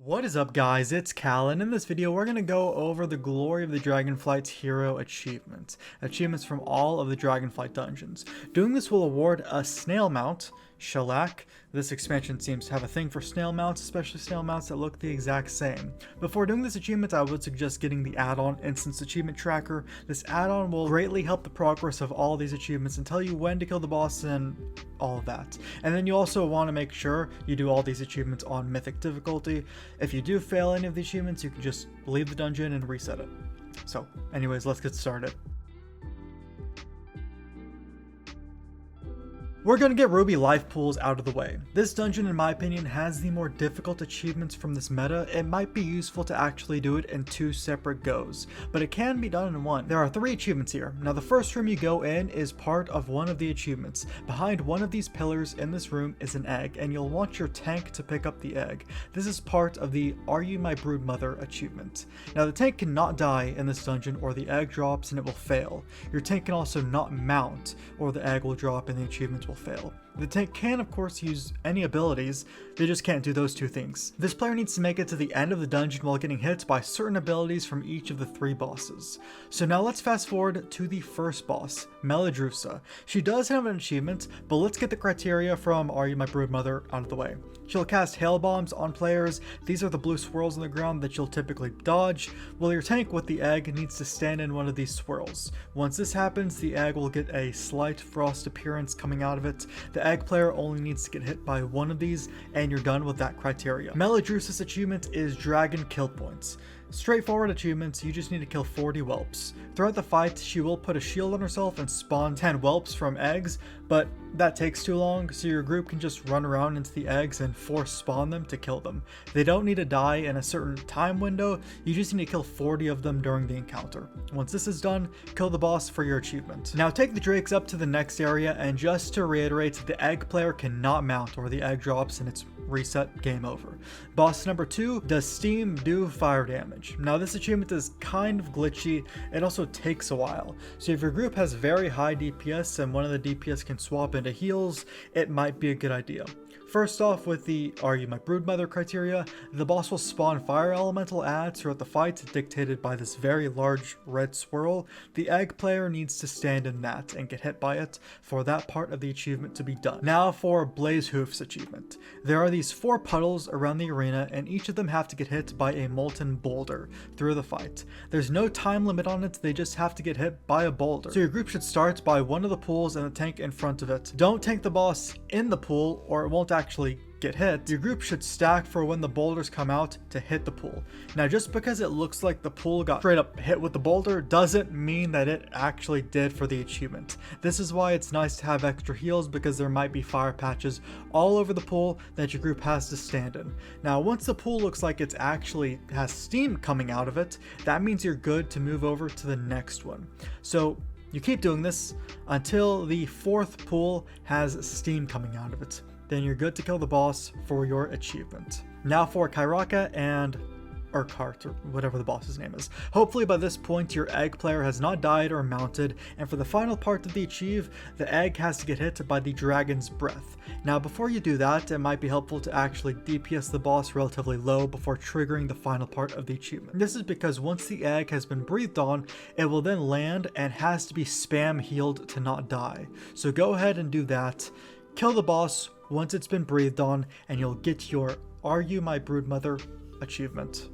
What is up guys, it's Cal, and in this video we're going to go over the Glory of the Dragonflight's hero achievements from all of the Dragonflight dungeons. Doing this will award a snail mount, shellac. This expansion seems to have a thing for snail mounts, especially snail mounts that look the exact same. Before doing this achievement, I would suggest getting the add-on Instance Achievement Tracker. This add-on will greatly help the progress of all these achievements and tell you when to kill the boss and all of that. And then you also want to make sure you do all these achievements on Mythic difficulty. If you do fail any of the achievements, you can just leave the dungeon and reset it. So anyways, let's get started. We're going to get Ruby life pools out of the way. This dungeon, in my opinion, has the more difficult achievements from this meta. It might be useful to actually do it in two separate goes, but it can be done in one. There are 3 achievements here. Now the first room you go in is part of one of the achievements. Behind one of these pillars in this room is an egg, and you'll want your tank to pick up the egg. This is part of the Are You My Broodmother achievement. Now the tank cannot die in this dungeon or the egg drops and it will fail. Your tank can also not mount or the egg will drop and the achievement will fail. The tank can of course use any abilities, they just can't do those 2 things. This player needs to make it to the end of the dungeon while getting hit by certain abilities from each of the 3 bosses. So now let's fast forward to the first boss, Melodrusa. She does have an achievement, but let's get the criteria from Are You My Broodmother out of the way. She'll cast hail bombs on players. These are the blue swirls on the ground that you'll typically dodge, while your tank with the egg needs to stand in one of these swirls. Once this happens, the egg will get a slight frost appearance coming out of it. The egg player only needs to get hit by one of these and you're done with that criteria. Melodrusa's achievement is Dragon Kill Points. Straightforward achievements, you just need to kill 40 whelps. Throughout the fight, she will put a shield on herself and spawn 10 whelps from eggs, but that takes too long, so your group can just run around into the eggs and force spawn them to kill them. They don't need to die in a certain time window, you just need to kill 40 of them during the encounter. Once this is done, kill the boss for your achievement. Now take the drakes up to the next area, and just to reiterate, the egg player cannot mount or the egg drops and it's reset, game over. Boss number 2, does Steam do fire damage? Now this achievement is kind of glitchy, it also takes a while. So if your group has very high DPS and one of the DPS can swap into heals, it might be a good idea. First off, with the Are You My Broodmother criteria, the boss will spawn fire elemental adds throughout the fight dictated by this very large red swirl. The egg player needs to stand in that and get hit by it for that part of the achievement to be done. Now for Blaze Hoof's achievement. There are these 4 puddles around the arena and each of them have to get hit by a molten boulder through the fight. There's no time limit on it, they just have to get hit by a boulder. So your group should start by one of the pools and the tank in front of it. Don't tank the boss in the pool or it won't actually get hit. Your group should stack for when the boulders come out to hit the pool. Now just because it looks like the pool got straight up hit with the boulder doesn't mean that it actually did for the achievement. This is why it's nice to have extra heals, because there might be fire patches all over the pool that your group has to stand in. Now once the pool looks like it actually has steam coming out of it, that means you're good to move over to the next one. So you keep doing this until the 4th pool has steam coming out of it. Then you're good to kill the boss for your achievement. Now for Kairaka and Urquhart, or whatever the boss's name is. Hopefully by this point your egg player has not died or mounted, and for the final part of the achieve, the egg has to get hit by the dragon's breath. Now before you do that, it might be helpful to actually DPS the boss relatively low before triggering the final part of the achievement. This is because once the egg has been breathed on, it will then land and has to be spam healed to not die. So go ahead and do that. Kill the boss once it's been breathed on, and you'll get your Are You My Broodmother achievement.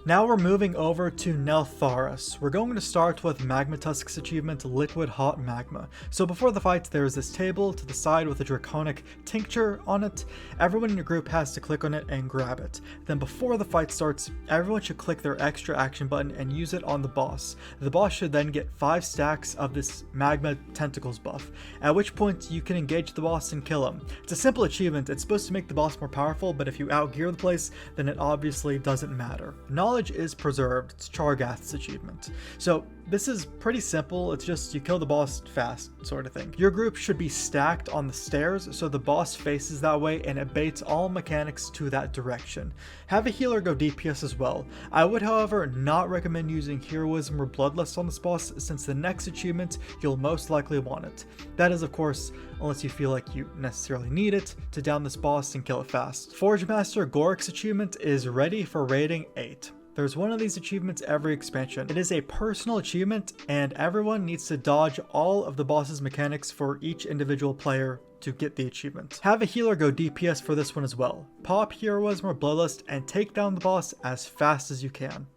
Now we're moving over to Neltharus. We're going to start with Magmatusk's achievement, Liquid Hot Magma. So before the fight, there is this table to the side with a draconic tincture on it. Everyone in your group has to click on it and grab it. Then before the fight starts, everyone should click their extra action button and use it on the boss. The boss should then get 5 stacks of this Magma Tentacles buff, at which point you can engage the boss and kill him. It's a simple achievement, it's supposed to make the boss more powerful, but if you outgear the place, then it obviously doesn't matter. Knowledge knowledge is preserved. It's Chargath's achievement. So this is pretty simple. It's just you kill the boss fast sort of thing. Your group should be stacked on the stairs so the boss faces that way and it baits all mechanics to that direction. Have a healer go DPS as well. I would however not recommend using heroism or bloodlust on this boss since the next achievement you'll most likely want it. That is of course unless you feel like you necessarily need it to down this boss and kill it fast. Forge Master Gorik's achievement is ready for rating 8. There's one of these achievements every expansion. It is a personal achievement and everyone needs to dodge all of the boss's mechanics for each individual player to get the achievement. Have a healer go DPS for this one as well. Pop heroism or bloodlust and take down the boss as fast as you can.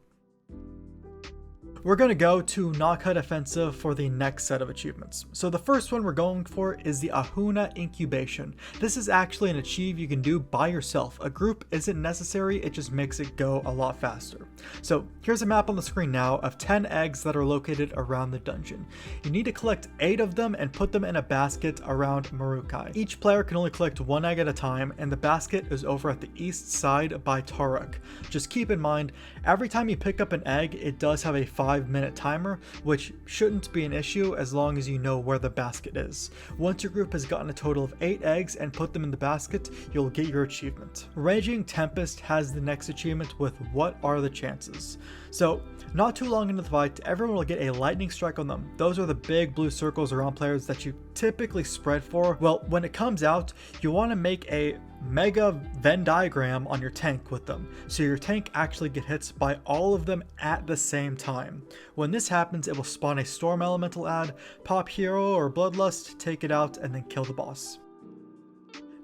We're going to go to Nokhud Offensive for the next set of achievements. So the first one we're going for is the Ahuna Incubation. This is actually an achieve you can do by yourself. A group isn't necessary, it just makes it go a lot faster. So here's a map on the screen now of 10 eggs that are located around the dungeon. You need to collect 8 of them and put them in a basket around Marukai. Each player can only collect 1 egg at a time and the basket is over at the east side by Taruk. Just keep in mind, every time you pick up an egg, it does have a 5-minute timer, which shouldn't be an issue as long as you know where the basket is. Once your group has gotten a total of 8 eggs and put them in the basket, you'll get your achievement. Raging Tempest has the next achievement with What Are the Chances? So not too long into the fight, everyone will get a lightning strike on them. Those are the big blue circles around players that you typically spread for. Well, when it comes out, you want to make a mega Venn diagram on your tank with them, so your tank actually get hits by all of them at the same time. When this happens, it will spawn a storm elemental ad, pop hero or bloodlust, take it out, and then kill the boss.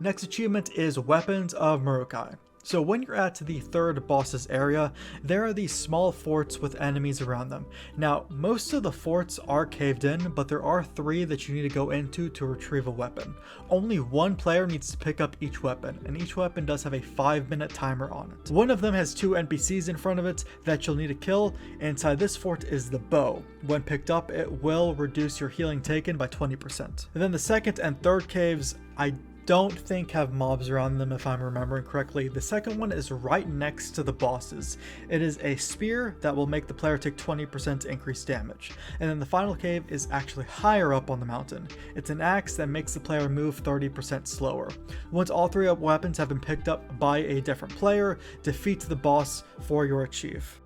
Next achievement is Weapons of Marukai. So when you're at the third boss's area, there are these small forts with enemies around them. Now, most of the forts are caved in, but there are 3 that you need to go into to retrieve a weapon. Only 1 player needs to pick up each weapon, and each weapon does have a 5-minute timer on it. One of them has 2 NPCs in front of it that you'll need to kill. Inside this fort is the bow. When picked up, it will reduce your healing taken by 20%. And then the second and third caves, I don't think have mobs around them if I'm remembering correctly. The second one is right next to the bosses. It is a spear that will make the player take 20% increased damage. And then the final cave is actually higher up on the mountain. It's an axe that makes the player move 30% slower. Once all 3 weapons have been picked up by a different player, defeat the boss for your achieve.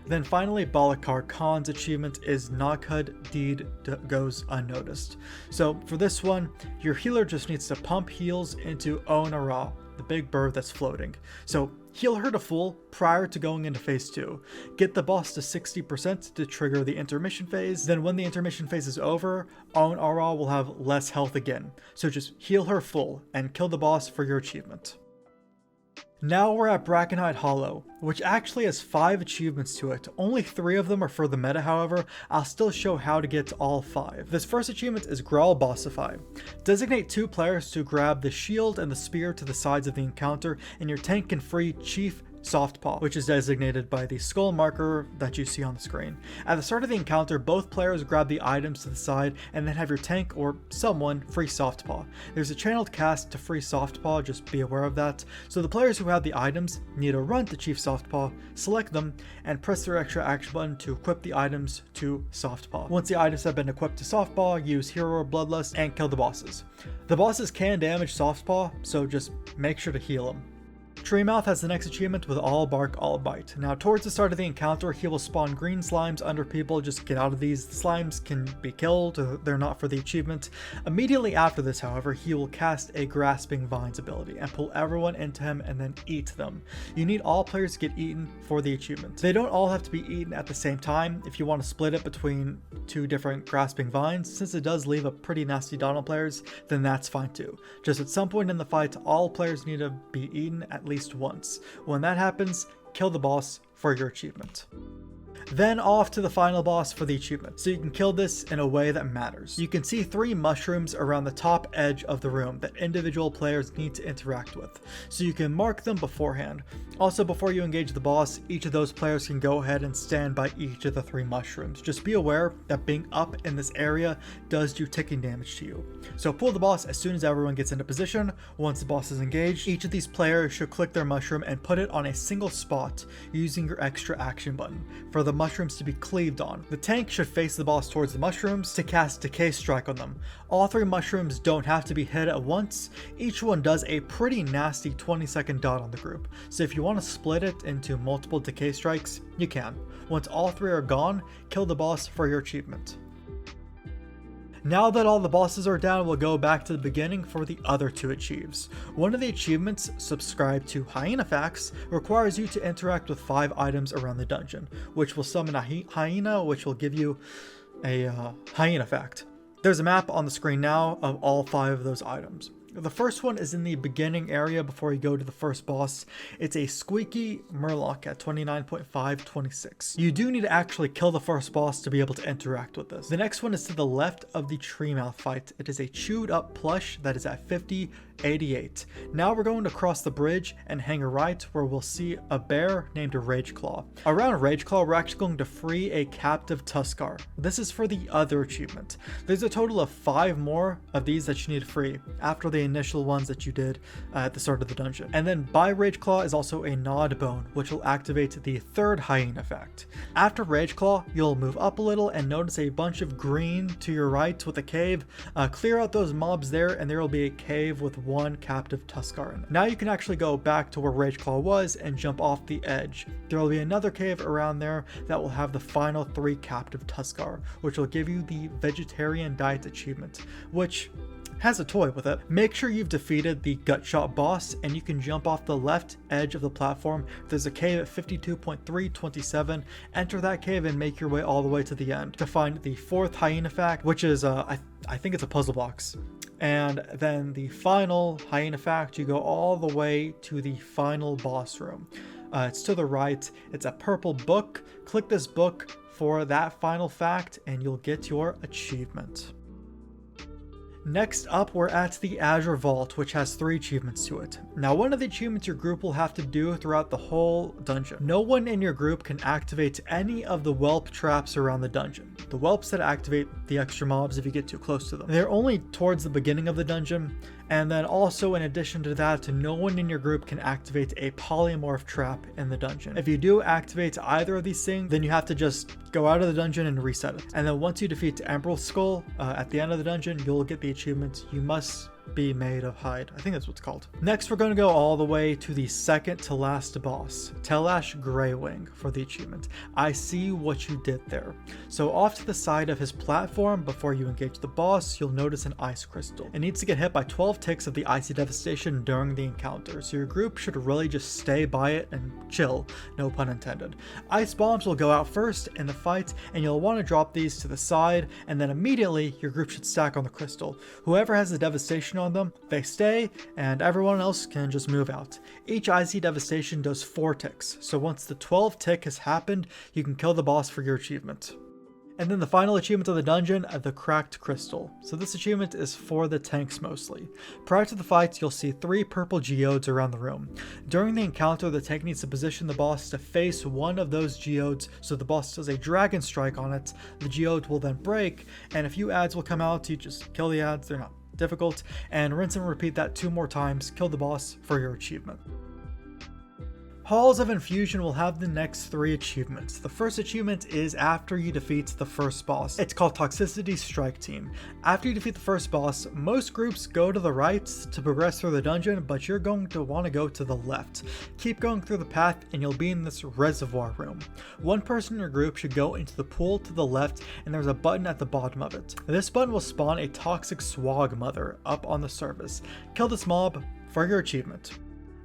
Then finally, Balakar Khan's achievement is Nokhud Deed Goes Unnoticed. So for this one, your healer just needs to pump heals into Onara, the big bird that's floating. So heal her to full prior to going into phase 2. Get the boss to 60% to trigger the intermission phase. Then when the intermission phase is over, Onara will have less health again. So just heal her full and kill the boss for your achievement. Now we're at Brackenhide Hollow, which actually has 5 achievements to it. Only 3 of them are for the meta, however. I'll still show how to get to all 5. This first achievement is Grawl Bossify. Designate 2 players to grab the shield and the spear to the sides of the encounter, and your tank can free Chief Softpaw, which is designated by the skull marker that you see on the screen. At the start of the encounter, both players grab the items to the side and then have your tank or someone free Softpaw. There's a channeled cast to free Softpaw, just be aware of that. So the players who have the items need to run to Chief Softpaw, select them, and press their extra action button to equip the items to Softpaw. Once the items have been equipped to Softpaw, use Hero or Bloodlust and kill the bosses. The bosses can damage Softpaw, so just make sure to heal them. Treemouth has the next achievement with All Bark, All Bite. Now towards the start of the encounter, he will spawn green slimes under people. Just get out of these. The slimes can be killed, they're not for the achievement. Immediately after this, however, he will cast a Grasping Vines ability and pull everyone into him and then eat them. You need all players to get eaten for the achievement. They don't all have to be eaten at the same time. If you want to split it between 2 different Grasping Vines, since it does leave a pretty nasty dot on players, then that's fine too. Just at some point in the fight, all players need to be eaten at least once. When that happens, kill the boss for your achievement. Then off to the final boss for the achievement, so you can kill this in a way that matters. You can see 3 mushrooms around the top edge of the room that individual players need to interact with, so you can mark them beforehand. Also, before you engage the boss, each of those players can go ahead and stand by each of the 3 mushrooms. Just be aware that being up in this area does do ticking damage to you. So pull the boss as soon as everyone gets into position. Once the boss is engaged, each of these players should click their mushroom and put it on a single spot using your extra action button for the mushrooms to be cleaved on. The tank should face the boss towards the mushrooms to cast Decay Strike on them. All 3 mushrooms don't have to be hit at once. Each one does a pretty nasty 20-second dot on the group. So if you want to split it into multiple Decay Strikes, you can. Once all 3 are gone, kill the boss for your achievement. Now that all the bosses are down, we'll go back to the beginning for the other 2 achieves. One of the achievements, Subscribe to Hyena Facts, requires you to interact with 5 items around the dungeon, which will summon a hyena, which will give you a hyena fact. There's a map on the screen now of all 5 of those items. The first one is in the beginning area before you go to the first boss. It's a squeaky murloc at 29.526. You do need to actually kill the first boss to be able to interact with this. The next one is to the left of the tree mouth fight. It is a chewed up plush that is at 5088. Now we're going to cross the bridge and hang a right where we'll see a bear named Rageclaw. Around Rageclaw, we're actually going to free a captive Tuskar. This is for the other achievement. There's a total of 5 more of these that you need to free after the initial ones that you did at the start of the dungeon. And then by Rageclaw is also a Nod Bone, which will activate the 3rd hyena effect. After Rageclaw, you'll move up a little and notice a bunch of green to your right with a cave. Clear out those mobs there and there will be a cave with 1 captive Tuskar in it. Now you can actually go back to where Rageclaw was and jump off the edge. There will be another cave around there that will have the final 3 captive Tuskar, which will give you the Vegetarian Diet achievement, which has a toy with it. Make sure you've defeated the Gutshot boss and you can jump off the left edge of the platform. There's a cave at 52.327. Enter that cave and make your way all the way to the end to find the 4th hyena fact, which is I think it's a puzzle box. And then the final hyena fact, you go all the way to the final boss room. It's to the right. It's a purple book. Click this book for that final fact and you'll get your achievement. Next up, we're at the Azure Vault, which has 3 achievements to it. Now, one of the achievements your group will have to do throughout the whole dungeon. No one in your group can activate any of the whelp traps around the dungeon. The whelps that activate the extra mobs if you get too close to them. They're only towards the beginning of the dungeon. And then also, in addition to that, no one in your group can activate a polymorph trap in the dungeon. If you do activate either of these things, then you have to just go out of the dungeon and reset it. And then once you defeat Emerald Skull at the end of the dungeon, you'll get the achievement, You Must Be Made of Hide. I think that's what it's called. Next, we're going to go all the way to the second to last boss, Telash Greywing, for the achievement. I see what you did there. So off to the side of his platform, before you engage the boss, you'll notice an ice crystal. It needs to get hit by 12 ticks of the icy devastation during the encounter, so your group should really just stay by it and chill, no pun intended. Ice bombs will go out first in the fight, and you'll want to drop these to the side, and then immediately your group should stack on the crystal. Whoever has the devastation on them, they stay, and everyone else can just move out. Each icy devastation does 4 ticks, so once the 12th tick has happened, you can kill the boss for your achievement. And then the final achievement of the dungeon, the Cracked Crystal. So this achievement is for the tanks mostly. Prior to the fight, you'll see 3 purple geodes around the room. During the encounter, the tank needs to position the boss to face one of those geodes, so the boss does a dragon strike on it. The geode will then break, and a few ads will come out. You just kill the ads, they're not difficult, and rinse and repeat that 2 more times. Kill the boss for your achievement. Halls of Infusion will have the next 3 achievements. The first achievement is after you defeat the first boss. It's called Toxicity Strike Team. After you defeat the first boss, most groups go to the right to progress through the dungeon, but you're going to want to go to the left. Keep going through the path and you'll be in this reservoir room. One person in your group should go into the pool to the left, and there's a button at the bottom of it. This button will spawn a toxic swag mother up on the surface. Kill this mob for your achievement.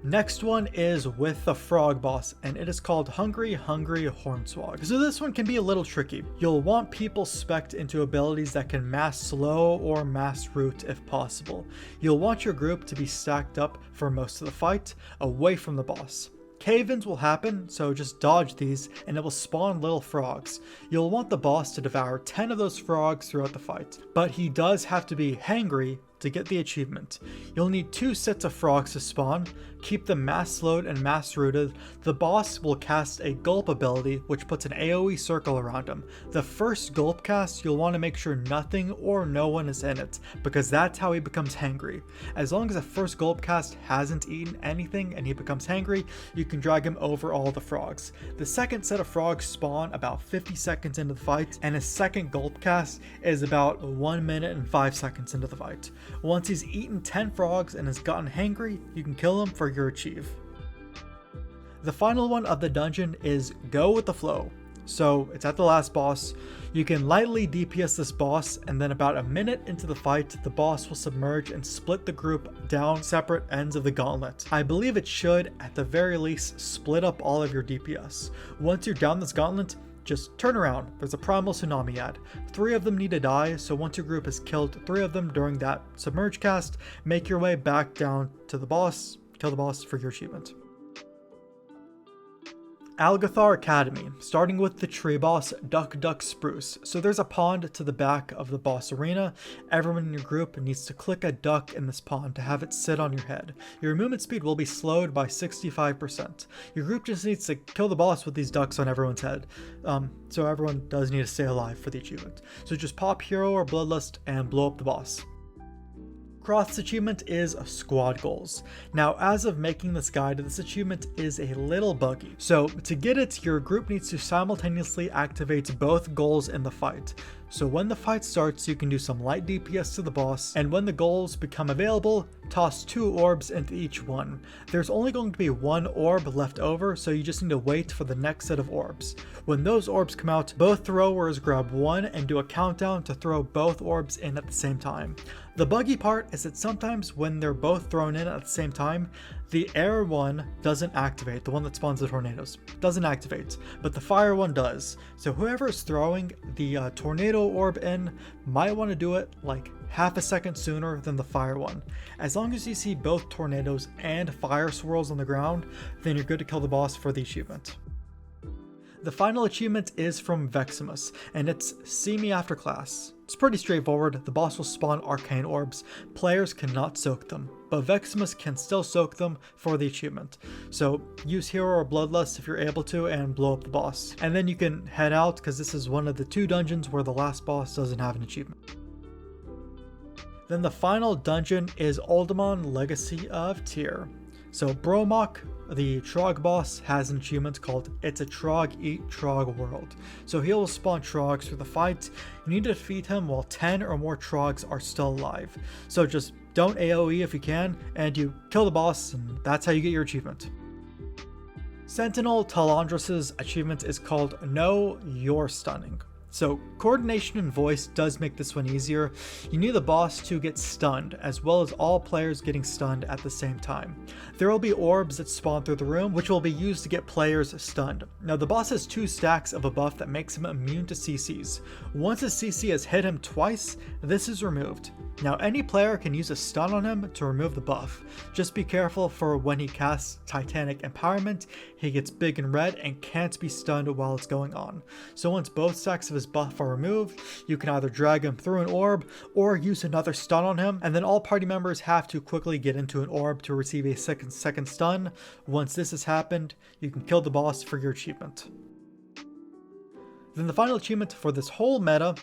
Next one is with the frog boss, and it is called Hungry Hornswog. So this one can be a little tricky. You'll want people spec'd into abilities that can mass slow or mass root if possible. You'll want your group to be stacked up for most of the fight, away from the boss. Cave-ins will happen, so just dodge these and it will spawn little frogs. You'll want the boss to devour 10 of those frogs throughout the fight, but he does have to be hangry to get the achievement. You'll need 2 sets of frogs to spawn, keep them mass slowed and mass rooted. The boss will cast a gulp ability which puts an AoE circle around him. The first gulp cast, you'll want to make sure nothing or no one is in it, because that's how he becomes hangry. As long as the first gulp cast hasn't eaten anything and he becomes hangry, you can drag him over all the frogs. The second set of frogs spawn about 50 seconds into the fight, and his second gulp cast is about 1 minute and 5 seconds into the fight. Once he's eaten 10 frogs and has gotten hangry, you can kill him for your achieve. The final one of the dungeon is Go with the Flow. So it's at the last boss. You can lightly DPS this boss, and then about a minute into the fight, the boss will submerge and split the group down separate ends of the gauntlet. I believe it should, at the very least, split up all of your DPS. Once you're down this gauntlet, just turn around. There's a primal tsunami ad. 3 of them need to die, so once your group has killed 3 of them during that submerge cast, make your way back down to the boss, kill the boss for your achievement. Algethar Academy, starting with the tree boss, Duck Duck Spruce. So there's a pond to the back of the boss arena. Everyone in your group needs to click a duck in this pond to have it sit on your head. Your movement speed will be slowed by 65%. Your group just needs to kill the boss with these ducks on everyone's head. So everyone does need to stay alive for the achievement. So just pop hero or bloodlust and blow up the boss. Croth's achievement is squad goals. Now, as of making this guide, this achievement is a little buggy. So to get it, your group needs to simultaneously activate both goals in the fight. So when the fight starts, you can do some light DPS to the boss, and when the goals become available, toss 2 orbs into each one. There's only going to be 1 orb left over, so you just need to wait for the next set of orbs. When those orbs come out, both throwers grab 1 and do a countdown to throw both orbs in at the same time. The buggy part is that sometimes when they're both thrown in at the same time, the air one doesn't activate, the one that spawns the tornadoes doesn't activate, but the fire one does. So whoever is throwing the tornado orb in might want to do it like half a second sooner than the fire one. As long as you see both tornadoes and fire swirls on the ground, then you're good to kill the boss for the achievement. The final achievement is from Veximus, and it's See Me After Class. It's pretty straightforward. The boss will spawn arcane orbs. Players cannot soak them, but Veximus can still soak them for the achievement. So use hero or bloodlust if you're able to and blow up the boss. And then you can head out, because this is one of the 2 dungeons where the last boss doesn't have an achievement. Then the final dungeon is Uldaman Legacy of Tyr. So Bromok, the Trog boss, has an achievement called It's a Trog Eat Trog World. So he'll spawn Trogs through the fight. You need to defeat him while 10 or more Trogs are still alive. So just don't AoE if you can, and you kill the boss, and that's how you get your achievement. Sentinel Talandros' achievement is called Know You're Stunning. So coordination and voice does make this one easier. You need the boss to get stunned, as well as all players getting stunned at the same time. There will be orbs that spawn through the room, which will be used to get players stunned. Now the boss has 2 stacks of a buff that makes him immune to CCs. Once a CC has hit him twice, this is removed. Now any player can use a stun on him to remove the buff. Just be careful for when he casts Titanic Empowerment, he gets big and red and can't be stunned while it's going on. So once both stacks of his buff are removed, you can either drag him through an orb or use another stun on him, and then all party members have to quickly get into an orb to receive a second stun. Once this has happened, you can kill the boss for your achievement. Then the final achievement for this whole meta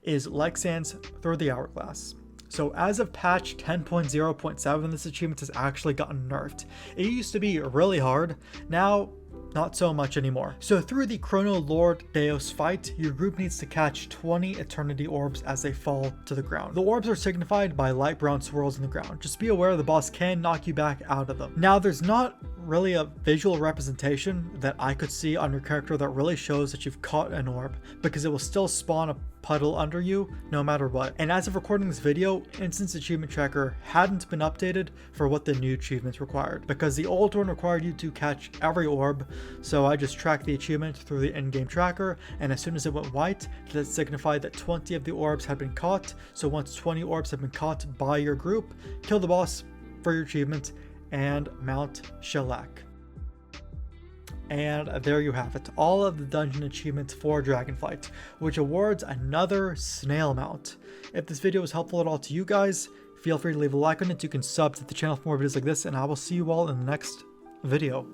is Lexan's Through the Hourglass. So as of patch 10.0.7, this achievement has actually gotten nerfed. It used to be really hard, now not so much anymore. So through the Chrono Lord Deus fight, your group needs to catch 20 Eternity Orbs as they fall to the ground. The orbs are signified by light brown swirls in the ground. Just be aware the boss can knock you back out of them. Now there's not really a visual representation that I could see on your character that really shows that you've caught an orb, because it will still spawn a puddle under you no matter what. And as of recording this video, Instance Achievement Tracker hadn't been updated for what the new achievements required, because the old one required you to catch every orb. So I just tracked the achievement through the in-game tracker, and as soon as it went white, that signified that 20 of the orbs had been caught. So once 20 orbs have been caught by your group, kill the boss for your achievement and mount Shellac. And there you have it, all of the dungeon achievements for Dragonflight, which awards another snail mount. If this video was helpful at all to you guys, feel free to leave a like on it. You can sub to the channel for more videos like this, and I will see you all in the next video.